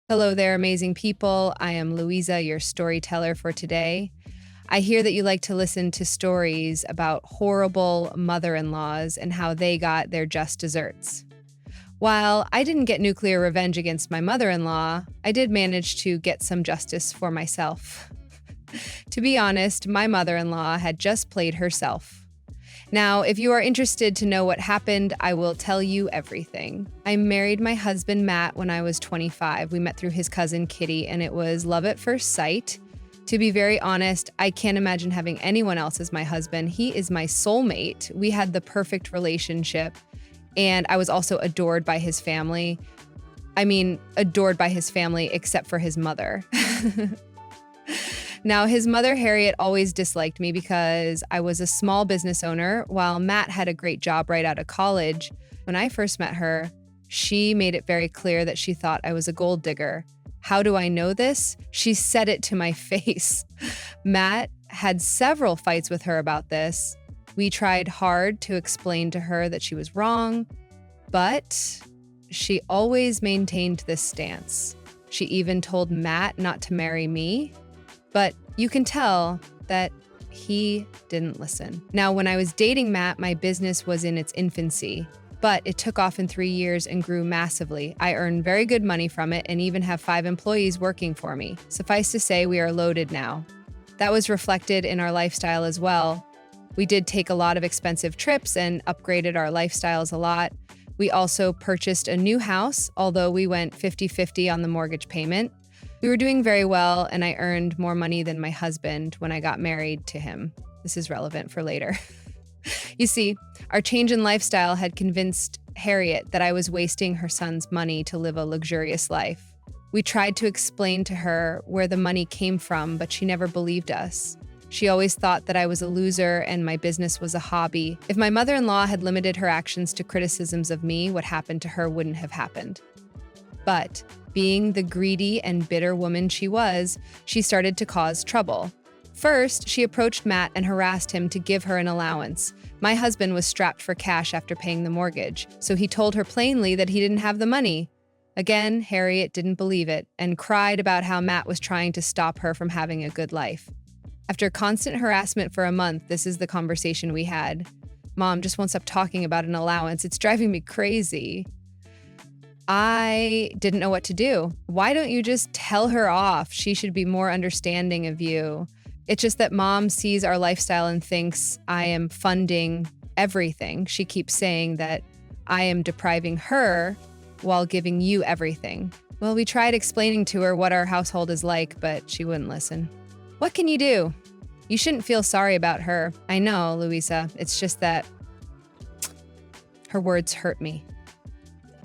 Hello there, amazing people. I am Louisa, your storyteller for today. I hear that you like to listen to stories about horrible mother in laws and how they got their just desserts. While I didn't get nuclear revenge against my mother in law, I did manage to get some justice for myself. To be honest, my mother in law had just played herself. Now, if you are interested to know what happened, I will tell you everything. I married my husband, Matt, when I was 25. We met through his cousin, Kitty, and it was love at first sight. To be very honest, I can't imagine having anyone else as my husband. He is my soulmate. We had the perfect relationship, and I was also adored by his family. I mean, adored by his family, except for his mother. Now, his mother, Harriet, always disliked me because I was a small business owner, while Matt had a great job right out of college. When I first met her, she made it very clear that she thought I was a gold digger. How do I know this? She said it to my face. Matt had several fights with her about this. We tried hard to explain to her that she was wrong, but she always maintained this stance. She even told Matt not to marry me. But you can tell that he didn't listen. Now, when I was dating Matt, my business was in its infancy, but it took off in 3 years and grew massively. I earned very good money from it and even have 5 employees working for me. Suffice to say, we are loaded now. That was reflected in our lifestyle as well. We did take a lot of expensive trips and upgraded our lifestyles a lot. We also purchased a new house, although we went 50-50 on the mortgage payment. We were doing very well, and I earned more money than my husband when I got married to him. This is relevant for later. You see, our change in lifestyle had convinced Harriet that I was wasting her son's money to live a luxurious life. We tried to explain to her where the money came from, but she never believed us. She always thought that I was a loser and my business was a hobby. If my mother-in-law had limited her actions to criticisms of me, what happened to her wouldn't have happened. But being the greedy and bitter woman she was, she started to cause trouble. First, she approached Matt and harassed him to give her an allowance. My husband was strapped for cash after paying the mortgage, so he told her plainly that he didn't have the money. Again, Harriet didn't believe it and cried about how Matt was trying to stop her from having a good life. After constant harassment for a month, this is the conversation we had. Mom just won't stop talking about an allowance. It's driving me crazy. I didn't know what to do. Why don't you just tell her off? She should be more understanding of you. It's just that Mom sees our lifestyle and thinks I am funding everything. She keeps saying that I am depriving her while giving you everything. Well, we tried explaining to her what our household is like, but she wouldn't listen. What can you do? You shouldn't feel sorry about her. I know, Louisa. It's just that her words hurt me.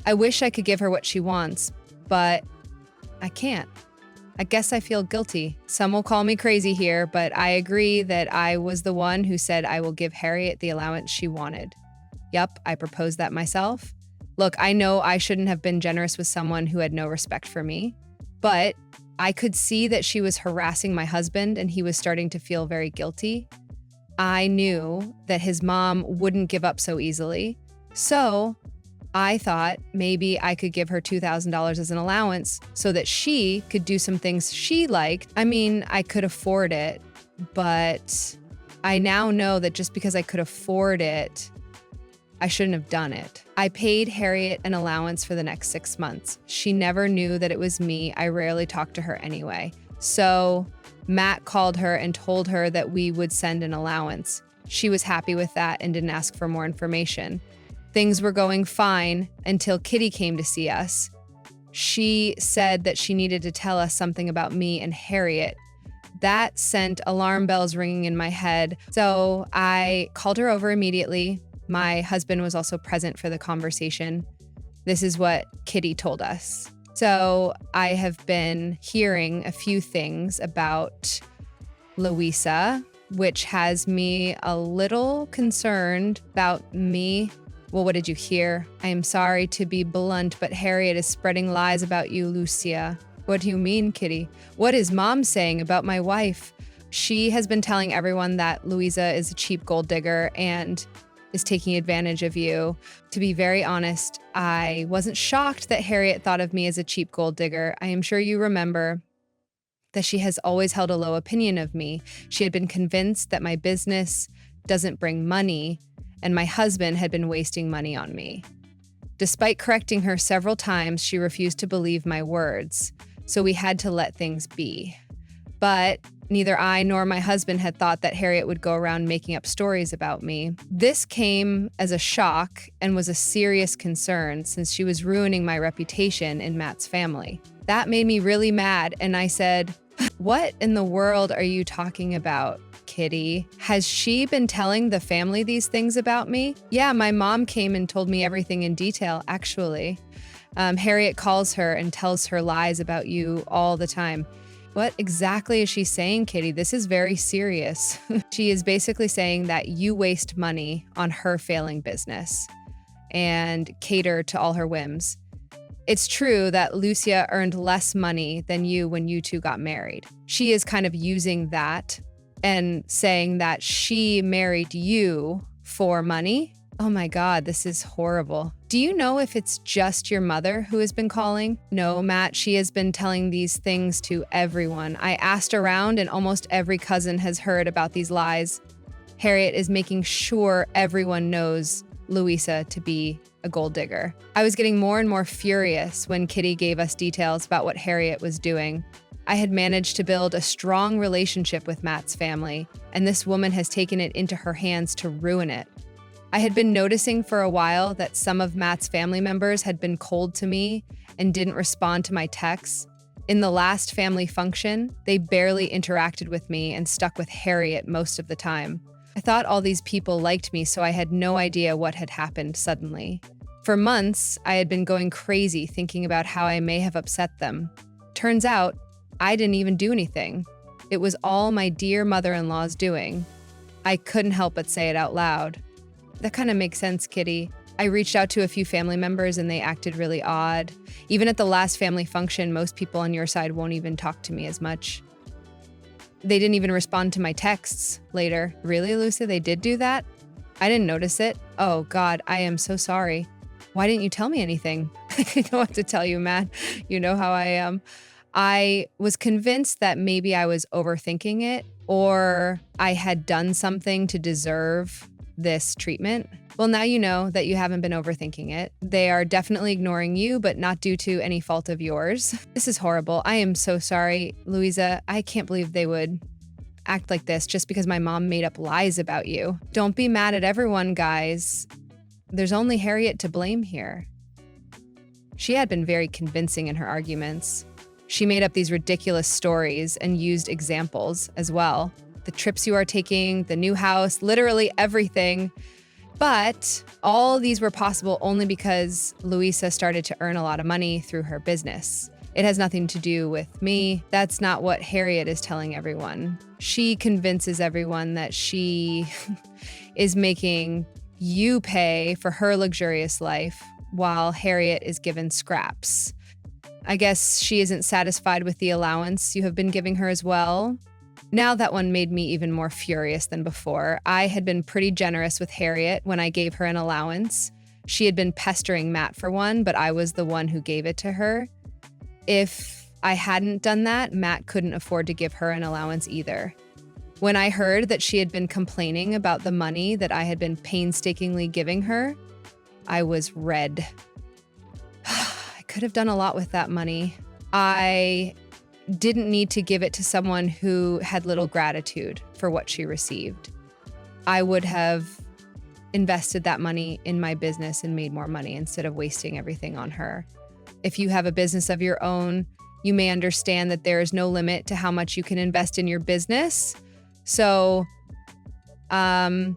I wish I could give her what she wants, but I can't. I guess I feel guilty. Some will call me crazy here, but I agree that I was the one who said I will give Harriet the allowance she wanted. Yup, I proposed that myself. Look, I know I shouldn't have been generous with someone who had no respect for me, but I could see that she was harassing my husband and he was starting to feel very guilty. I knew that his mom wouldn't give up so easily, so I thought maybe I could give her $2,000 as an allowance so that she could do some things she liked. I mean, I could afford it, but I now know that just because I could afford it, I shouldn't have done it. I paid Harriet an allowance for the next 6 months. She never knew that it was me. I rarely talked to her anyway. So Matt called her and told her that we would send an allowance. She was happy with that and didn't ask for more information. Things were going fine until Kitty came to see us. She said that she needed to tell us something about me and Harriet. That sent alarm bells ringing in my head. So I called her over immediately. My husband was also present for the conversation. This is what Kitty told us. So I have been hearing a few things about Louisa, which has me a little concerned about me. Well, what did you hear? I am sorry to be blunt, but Harriet is spreading lies about you, Lucia. What do you mean, Kitty? What is Mom saying about my wife? She has been telling everyone that Louisa is a cheap gold digger, and is taking advantage of you. To be very honest, I wasn't shocked that Harriet thought of me as a cheap gold digger. I am sure you remember that she has always held a low opinion of me. She had been convinced that my business doesn't bring money, and my husband had been wasting money on me. Despite correcting her several times, she refused to believe my words, so we had to let things be. But neither I nor my husband had thought that Harriet would go around making up stories about me. This came as a shock and was a serious concern since she was ruining my reputation in Matt's family. That made me really mad, and I said, "What in the world are you talking about, Kitty? Has she been telling the family these things about me?" "Yeah, my mom came and told me everything in detail, actually. Harriet calls her and tells her lies about you all the time." "What exactly is she saying, Kitty? This is very serious." "She is basically saying that you waste money on her failing business and cater to all her whims. It's true that Lucia earned less money than you when you two got married. She is kind of using that and saying that she married you for money." Oh my God, this is horrible. "Do you know if it's just your mother who has been calling?" "No, Matt, she has been telling these things to everyone. I asked around and almost every cousin has heard about these lies. Harriet is making sure everyone knows Louisa to be a gold digger." I was getting more and more furious when Kitty gave us details about what Harriet was doing. I had managed to build a strong relationship with Matt's family, and this woman has taken it into her hands to ruin it. I had been noticing for a while that some of Matt's family members had been cold to me and didn't respond to my texts. In the last family function, they barely interacted with me and stuck with Harriet most of the time. I thought all these people liked me, so I had no idea what had happened suddenly. For months, I had been going crazy thinking about how I may have upset them. Turns out, I didn't even do anything. It was all my dear mother-in-law's doing. I couldn't help but say it out loud. "That kind of makes sense, Kitty. I reached out to a few family members and they acted really odd. Even at the last family function, most people on your side won't even talk to me as much. They didn't even respond to my texts later." "Really, Lucia? They did do that? I didn't notice it. Oh God, I am so sorry. Why didn't you tell me anything?" "I don't know what to tell you, Matt. You know how I am." I was convinced that maybe I was overthinking it or I had done something to deserve this treatment. Well, now you know that you haven't been overthinking it. They are definitely ignoring you, but not due to any fault of yours. This is horrible. I am so sorry, Louisa. I can't believe they would act like this just because my mom made up lies about you. Don't be mad at everyone, guys. There's only Harriet to blame here." She had been very convincing in her arguments. She made up these ridiculous stories and used examples as well. The trips you are taking, the new house, literally everything. But all these were possible only because Louisa started to earn a lot of money through her business. It has nothing to do with me. That's not what Harriet is telling everyone. She convinces everyone that she is making you pay for her luxurious life while Harriet is given scraps. I guess she isn't satisfied with the allowance you have been giving her as well. Now that one made me even more furious than before. I had been pretty generous with Harriet when I gave her an allowance. She had been pestering Matt for one, but I was the one who gave it to her. If I hadn't done that, Matt couldn't afford to give her an allowance either. When I heard that she had been complaining about the money that I had been painstakingly giving her, I was red. I could have done a lot with that money. I didn't need to give it to someone who had little gratitude for what she received. I would have invested that money in my business and made more money instead of wasting everything on her. If you have a business of your own, you may understand that there is no limit to how much you can invest in your business. So, I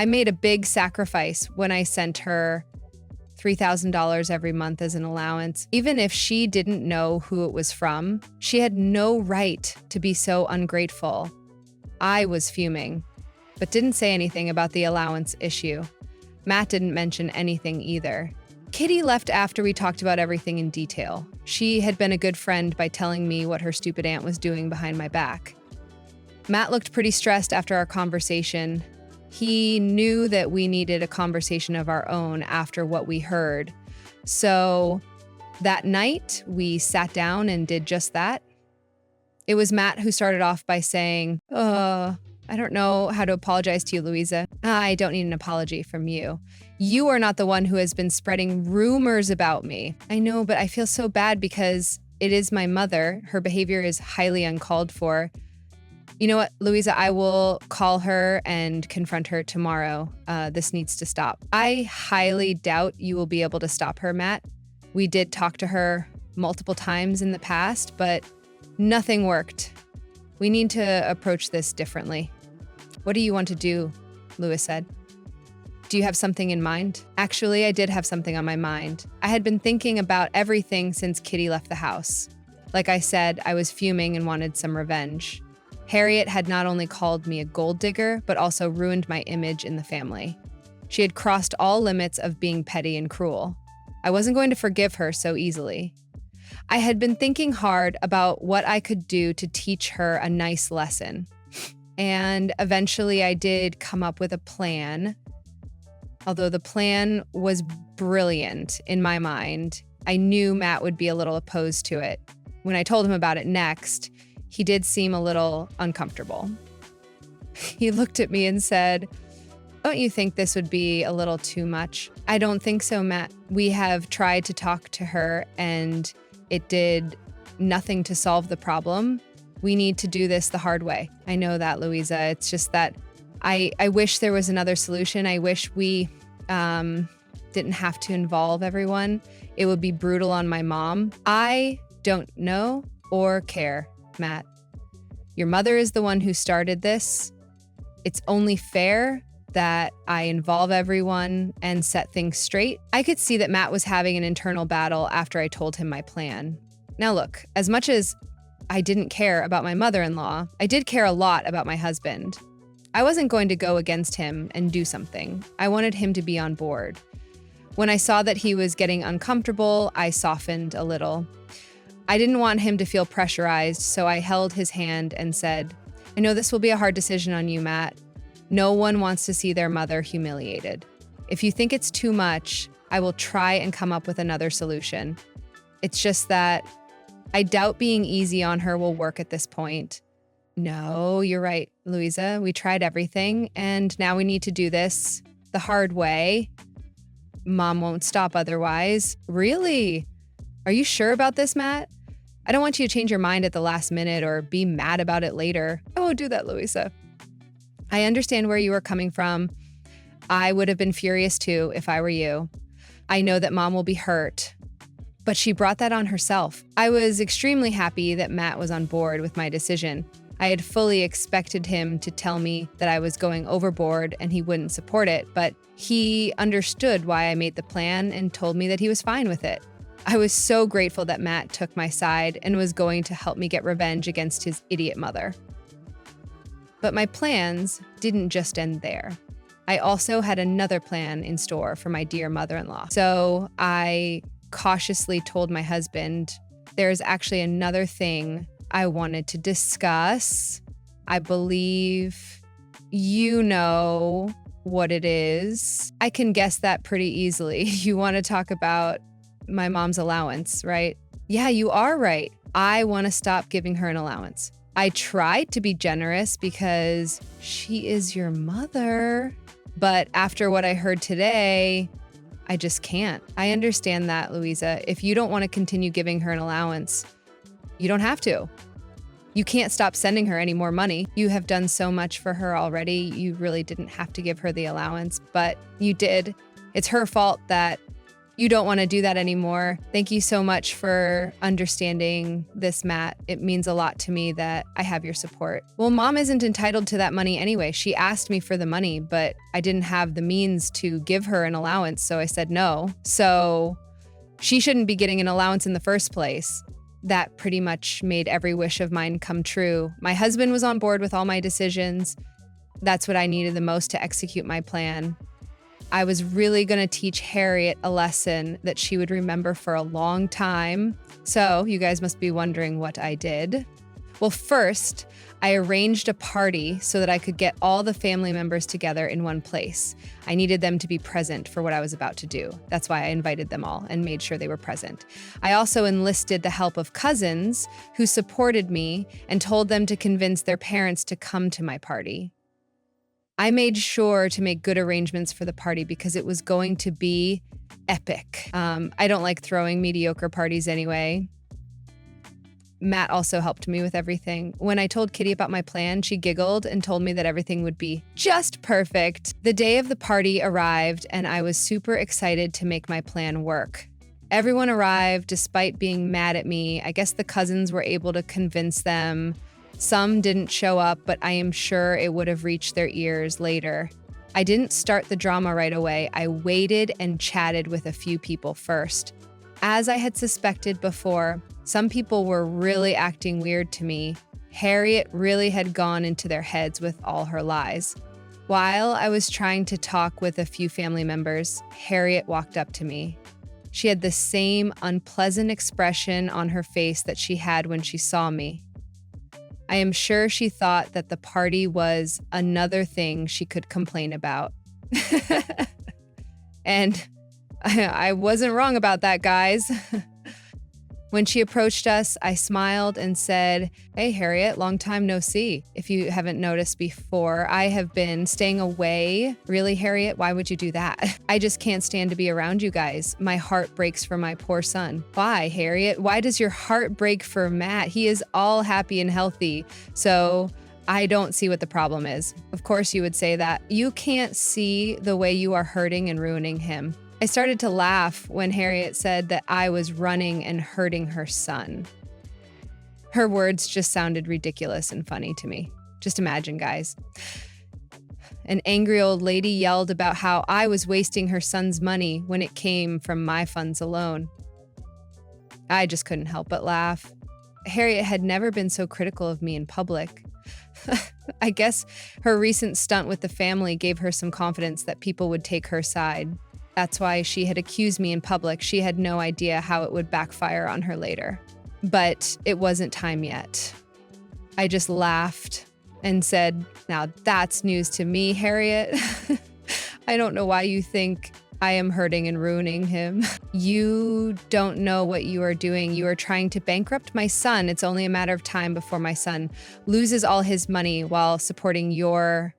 made a big sacrifice when I sent her $3,000 every month as an allowance. Even if she didn't know who it was from, she had no right to be so ungrateful. I was fuming, but didn't say anything about the allowance issue. Matt didn't mention anything either. Kitty left after we talked about everything in detail. She had been a good friend by telling me what her stupid aunt was doing behind my back. Matt looked pretty stressed after our conversation. He knew that we needed a conversation of our own after what we heard. So that night, we sat down and did just that. It was Matt who started off by saying, I don't know how to apologize to you, Louisa. I don't need an apology from you. You are not the one who has been spreading rumors about me. I know, but I feel so bad because it is my mother. Her behavior is highly uncalled for. You know what, Louisa, I will call her and confront her tomorrow. This needs to stop. I highly doubt you will be able to stop her, Matt. We did talk to her multiple times in the past, but nothing worked. We need to approach this differently. What do you want to do? Louis said. Do you have something in mind? Actually, I did have something on my mind. I had been thinking about everything since Kitty left the house. Like I said, I was fuming and wanted some revenge. Harriet had not only called me a gold digger, but also ruined my image in the family. She had crossed all limits of being petty and cruel. I wasn't going to forgive her so easily. I had been thinking hard about what I could do to teach her a nice lesson. And eventually I did come up with a plan. Although the plan was brilliant in my mind, I knew Matt would be a little opposed to it. When I told him about it next, he did seem a little uncomfortable. He looked at me and said, "Don't you think this would be a little too much?" I don't think so, Matt. We have tried to talk to her and it did nothing to solve the problem. We need to do this the hard way. I know that, Louisa. It's just that I wish there was another solution. I wish we didn't have to involve everyone. It would be brutal on my mom. I don't know or care, Matt. Your mother is the one who started this. It's only fair that I involve everyone and set things straight. I could see that Matt was having an internal battle after I told him my plan. Now look, as much as I didn't care about my mother-in-law, I did care a lot about my husband. I wasn't going to go against him and do something. I wanted him to be on board. When I saw that he was getting uncomfortable, I softened a little. I didn't want him to feel pressurized, so I held his hand and said, "I know this will be a hard decision on you, Matt. No one wants to see their mother humiliated. If you think it's too much, I will try and come up with another solution. It's just that I doubt being easy on her will work at this point." No, you're right, Louisa. We tried everything, and now we need to do this the hard way. Mom won't stop otherwise. Really? Are you sure about this, Matt? I don't want you to change your mind at the last minute or be mad about it later. I won't do that, Louisa. I understand where you are coming from. I would have been furious too if I were you. I know that Mom will be hurt, but she brought that on herself. I was extremely happy that Matt was on board with my decision. I had fully expected him to tell me that I was going overboard and he wouldn't support it, but he understood why I made the plan and told me that he was fine with it. I was so grateful that Matt took my side and was going to help me get revenge against his idiot mother. But my plans didn't just end there. I also had another plan in store for my dear mother-in-law. So I cautiously told my husband, "There's actually another thing I wanted to discuss. I believe you know what it is." I can guess that pretty easily. You want to talk about my mom's allowance, right? Yeah, you are right. I want to stop giving her an allowance. I tried to be generous because she is your mother. But after what I heard today, I just can't. I understand that, Louisa. If you don't want to continue giving her an allowance, you don't have to. You can't stop sending her any more money. You have done so much for her already. You really didn't have to give her the allowance, but you did. It's her fault that you don't want to do that anymore. Thank you so much for understanding this, Matt. It means a lot to me that I have your support. Well, Mom isn't entitled to that money anyway. She asked me for the money, but I didn't have the means to give her an allowance, so I said no. So she shouldn't be getting an allowance in the first place. That pretty much made every wish of mine come true. My husband was on board with all my decisions. That's what I needed the most to execute my plan. I was really going to teach Harriet a lesson that she would remember for a long time. So you guys must be wondering what I did. Well, first, I arranged a party so that I could get all the family members together in one place. I needed them to be present for what I was about to do. That's why I invited them all and made sure they were present. I also enlisted the help of cousins who supported me and told them to convince their parents to come to my party. I made sure to make good arrangements for the party because it was going to be epic. I don't like throwing mediocre parties anyway. Matt also helped me with everything. When I told Kitty about my plan, she giggled and told me that everything would be just perfect. The day of the party arrived, and I was super excited to make my plan work. Everyone arrived despite being mad at me. I guess the cousins were able to convince them. Some didn't show up, but I am sure it would have reached their ears later. I didn't start the drama right away. I waited and chatted with a few people first. As I had suspected before, some people were really acting weird to me. Harriet really had gone into their heads with all her lies. While I was trying to talk with a few family members, Harriet walked up to me. She had the same unpleasant expression on her face that she had when she saw me. I am sure she thought that the party was another thing she could complain about. And I wasn't wrong about that, guys. When she approached us, I smiled and said, "Hey, Harriet, long time no see. If you haven't noticed before, I have been staying away." "Really, Harriet? Why would you do that?" "I just can't stand to be around you guys. My heart breaks for my poor son." "Why, Harriet? Why does your heart break for Matt? He is all happy and healthy. So I don't see what the problem is." "Of course you would say that. You can't see the way you are hurting and ruining him." I started to laugh when Harriet said that I was running and hurting her son. Her words just sounded ridiculous and funny to me. Just imagine, guys. An angry old lady yelled about how I was wasting her son's money when it came from my funds alone. I just couldn't help but laugh. Harriet had never been so critical of me in public. I guess her recent stunt with the family gave her some confidence that people would take her side. That's why she had accused me in public. She had no idea how it would backfire on her later. But it wasn't time yet. I just laughed and said, "Now that's news to me, Harriet. I don't know why you think I am hurting and ruining him. You don't know what you are doing. You are trying to bankrupt my son. It's only a matter of time before my son loses all his money while supporting your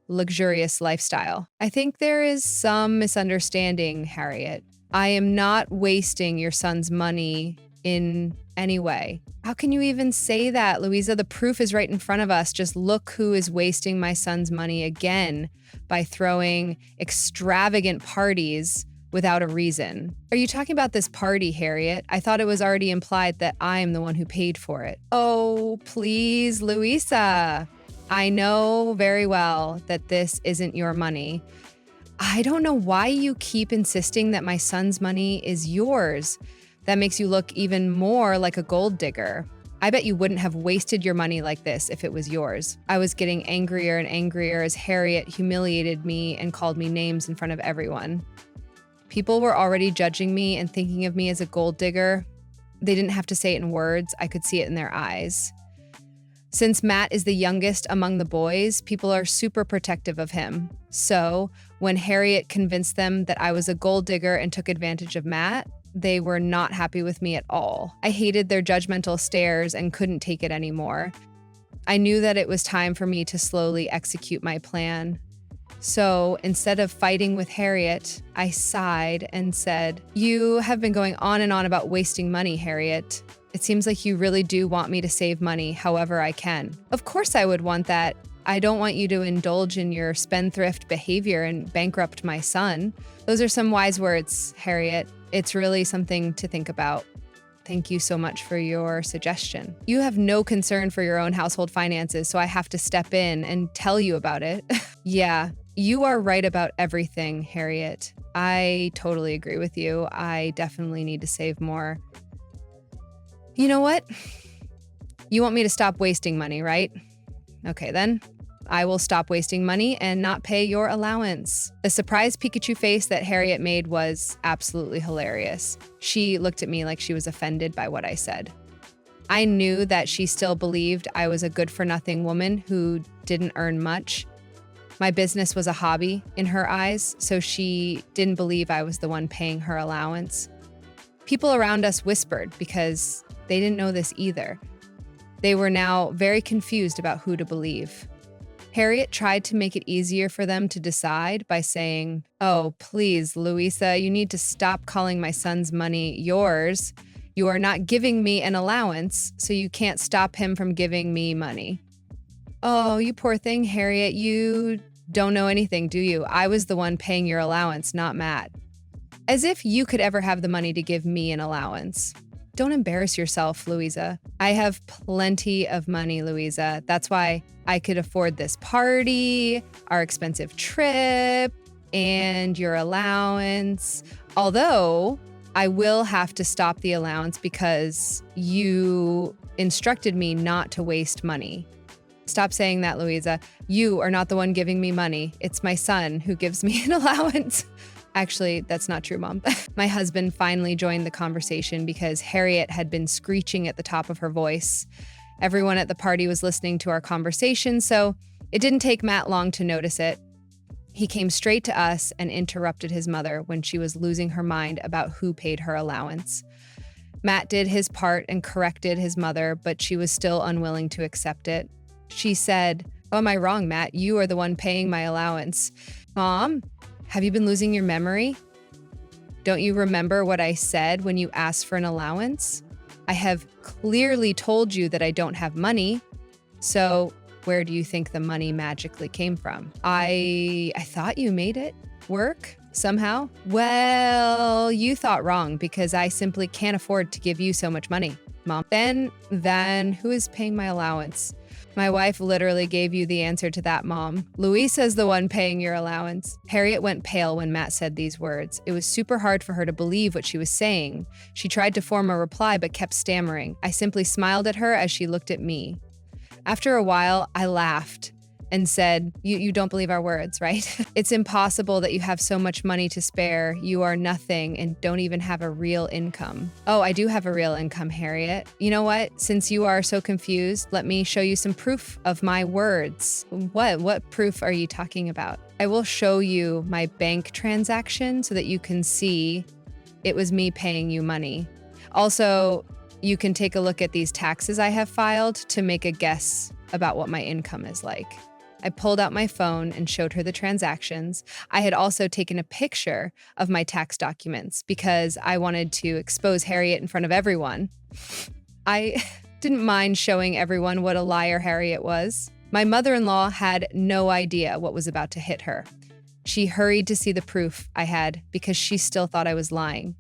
luxurious lifestyle. I think there is some misunderstanding, Harriet. I am not wasting your son's money in any way." "How can you even say that, Louisa? The proof is right in front of us. Just look who is wasting my son's money again by throwing extravagant parties without a reason." "Are you talking about this party, Harriet? I thought it was already implied that I am the one who paid for it." "Oh, please, Louisa. I know very well that this isn't your money. I don't know why you keep insisting that my son's money is yours. That makes you look even more like a gold digger. I bet you wouldn't have wasted your money like this if it was yours." I was getting angrier and angrier as Harriet humiliated me and called me names in front of everyone. People were already judging me and thinking of me as a gold digger. They didn't have to say it in words. I could see it in their eyes. Since Matt is the youngest among the boys, people are super protective of him. So when Harriet convinced them that I was a gold digger and took advantage of Matt, they were not happy with me at all. I hated their judgmental stares and couldn't take it anymore. I knew that it was time for me to slowly execute my plan. So instead of fighting with Harriet, I sighed and said, "You have been going on and on about wasting money, Harriet. It seems like you really do want me to save money however I can." "Of course I would want that. I don't want you to indulge in your spendthrift behavior and bankrupt my son." "Those are some wise words, Harriet. It's really something to think about. Thank you so much for your suggestion. You have no concern for your own household finances, so I have to step in and tell you about it." "Yeah, you are right about everything, Harriet. I totally agree with you. I definitely need to save more." "You know what? You want me to stop wasting money, right? Okay, then. I will stop wasting money and not pay your allowance." The surprised Pikachu face that Harriet made was absolutely hilarious. She looked at me like she was offended by what I said. I knew that she still believed I was a good-for-nothing woman who didn't earn much. My business was a hobby in her eyes, so she didn't believe I was the one paying her allowance. People around us whispered because they didn't know this either. They were now very confused about who to believe. Harriet tried to make it easier for them to decide by saying, "Oh, please, Louisa, you need to stop calling my son's money yours. You are not giving me an allowance, so you can't stop him from giving me money." "Oh, you poor thing, Harriet. You don't know anything, do you? I was the one paying your allowance, not Matt." As if you could ever have the money to give me an allowance. Don't embarrass yourself, Louisa. I have plenty of money, Louisa. That's why I could afford this party, our expensive trip, and your allowance. Although I will have to stop the allowance because you instructed me not to waste money. Stop saying that, Louisa. You are not the one giving me money. It's my son who gives me an allowance. Actually, that's not true, Mom. My husband finally joined the conversation because Harriet had been screeching at the top of her voice. Everyone at the party was listening to our conversation, so it didn't take Matt long to notice it. He came straight to us and interrupted his mother when she was losing her mind about who paid her allowance. Matt did his part and corrected his mother, but she was still unwilling to accept it. She said, "Oh, am I wrong, Matt? You are the one paying my allowance." "Mom, have you been losing your memory? Don't you remember what I said when you asked for an allowance? I have clearly told you that I don't have money. So where do you think the money magically came from?" I thought you made it work somehow." "Well, you thought wrong because I simply can't afford to give you so much money, Mom." Then who is paying my allowance?" "My wife literally gave you the answer to that, Mom. Louisa's the one paying your allowance." Harriet went pale when Matt said these words. It was super hard for her to believe what she was saying. She tried to form a reply but kept stammering. I simply smiled at her as she looked at me. After a while, I laughed and said, You don't believe our words, right? It's impossible that you have so much money to spare. You are nothing and don't even have a real income." "Oh, I do have a real income, Harriet. You know what? Since you are so confused, let me show you some proof of my words." What proof are you talking about?" "I will show you my bank transaction so that you can see it was me paying you money. Also, you can take a look at these taxes I have filed to make a guess about what my income is like." I pulled out my phone and showed her the transactions. I had also taken a picture of my tax documents because I wanted to expose Harriet in front of everyone. I didn't mind showing everyone what a liar Harriet was. My mother-in-law had no idea what was about to hit her. She hurried to see the proof I had because she still thought I was lying.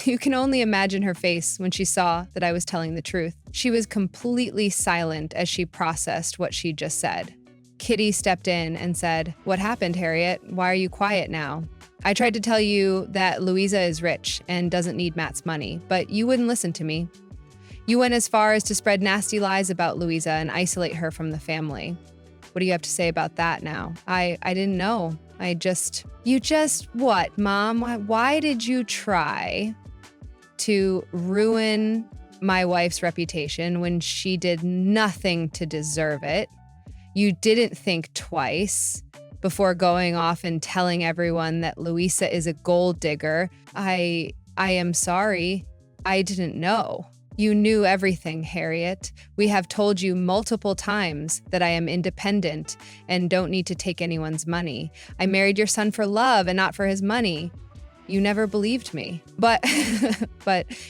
You can only imagine her face when she saw that I was telling the truth. She was completely silent as she processed what she just said. Kitty stepped in and said, "What happened, Harriet? Why are you quiet now? I tried to tell you that Louisa is rich and doesn't need Matt's money, but you wouldn't listen to me. You went as far as to spread nasty lies about Louisa and isolate her from the family. What do you have to say about that now?" I didn't know. You just what, Mom? Why did you try to ruin my wife's reputation when she did nothing to deserve it? You didn't think twice before going off and telling everyone that Louisa is a gold digger. I am sorry. I didn't know. You knew everything, Harriet. We have told you multiple times that I am independent and don't need to take anyone's money. I married your son for love and not for his money. You never believed me. But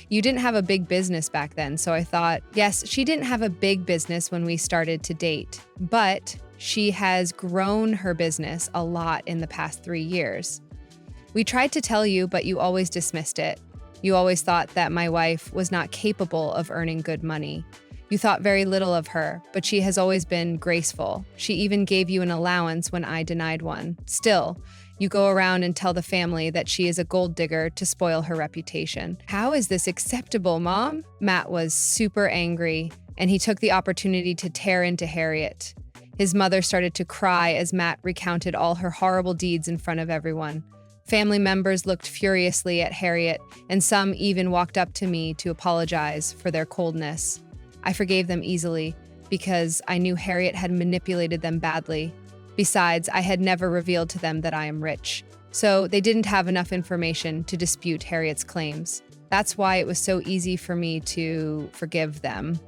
you didn't have a big business back then, so I thought, yes, she didn't have a big business when we started to date, but she has grown her business a lot in the past 3 years. We tried to tell you, but you always dismissed it. You always thought that my wife was not capable of earning good money. You thought very little of her, but she has always been graceful. She even gave you an allowance when I denied one. Still, you go around and tell the family that she is a gold digger to spoil her reputation. How is this acceptable, Mom? Matt was super angry, and he took the opportunity to tear into Harriet. His mother started to cry as Matt recounted all her horrible deeds in front of everyone. Family members looked furiously at Harriet, and some even walked up to me to apologize for their coldness. I forgave them easily because I knew Harriet had manipulated them badly. Besides, I had never revealed to them that I am rich, so they didn't have enough information to dispute Harriet's claims. That's why it was so easy for me to forgive them.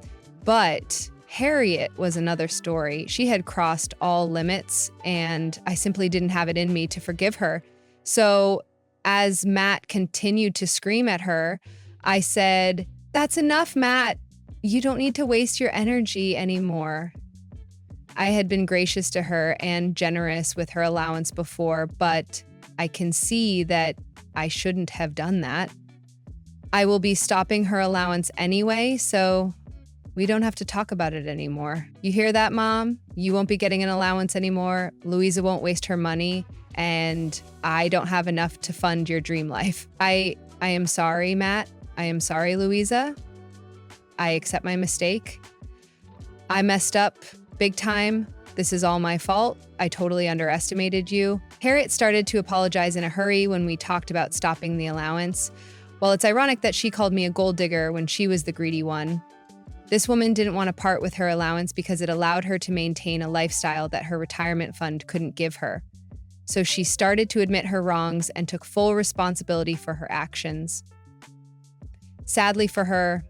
But Harriet was another story. She had crossed all limits, and I simply didn't have it in me to forgive her. So as Matt continued to scream at her, I said, "That's enough, Matt. You don't need to waste your energy anymore." I had been gracious to her and generous with her allowance before, but I can see that I shouldn't have done that. I will be stopping her allowance anyway, so we don't have to talk about it anymore. You hear that, Mom? You won't be getting an allowance anymore. Louisa won't waste her money, and I don't have enough to fund your dream life. I am sorry, Matt. I am sorry, Louisa. I accept my mistake. I messed up big time. This is all my fault. I totally underestimated you. Harriet started to apologize in a hurry when we talked about stopping the allowance. While it's ironic that she called me a gold digger when she was the greedy one, this woman didn't want to part with her allowance because it allowed her to maintain a lifestyle that her retirement fund couldn't give her. So she started to admit her wrongs and took full responsibility for her actions. Sadly for her,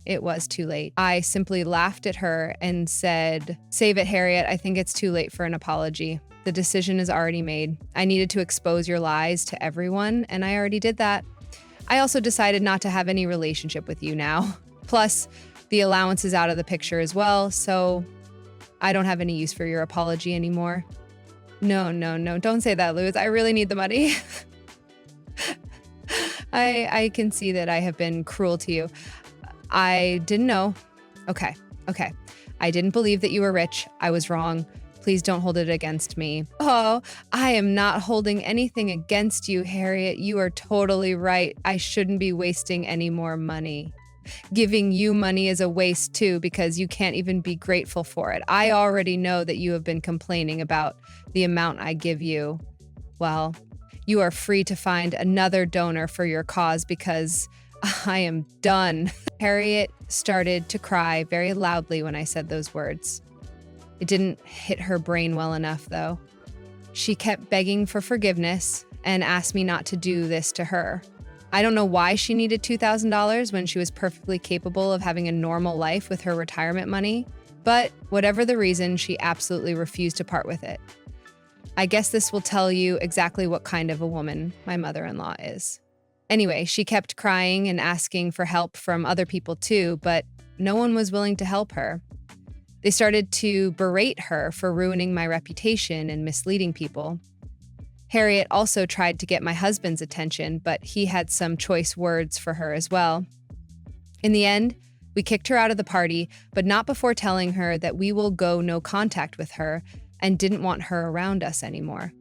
it was too late. I simply laughed at her and said, "Save it, Harriet. I think it's too late for an apology. The decision is already made. I needed to expose your lies to everyone, and I already did that. I also decided not to have any relationship with you now. Plus, the allowance is out of the picture as well, so I don't have any use for your apology anymore." No, don't say that, Luz. I really need the money. I can see that I have been cruel to you. I didn't know. Okay. I didn't believe that you were rich. I was wrong. Please don't hold it against me. Oh, I am not holding anything against you, Harriet. You are totally right. I shouldn't be wasting any more money. Giving you money is a waste too because you can't even be grateful for it. I already know that you have been complaining about the amount I give you. Well, you are free to find another donor for your cause because I am done. Harriet started to cry very loudly when I said those words. It didn't hit her brain well enough, though. She kept begging for forgiveness and asked me not to do this to her. I don't know why she needed $2,000 when she was perfectly capable of having a normal life with her retirement money, but whatever the reason, she absolutely refused to part with it. I guess this will tell you exactly what kind of a woman my mother-in-law is. Anyway, she kept crying and asking for help from other people too, but no one was willing to help her. They started to berate her for ruining my reputation and misleading people. Harriet also tried to get my husband's attention, but he had some choice words for her as well. In the end, we kicked her out of the party, but not before telling her that we will go no contact with her and didn't want her around us anymore.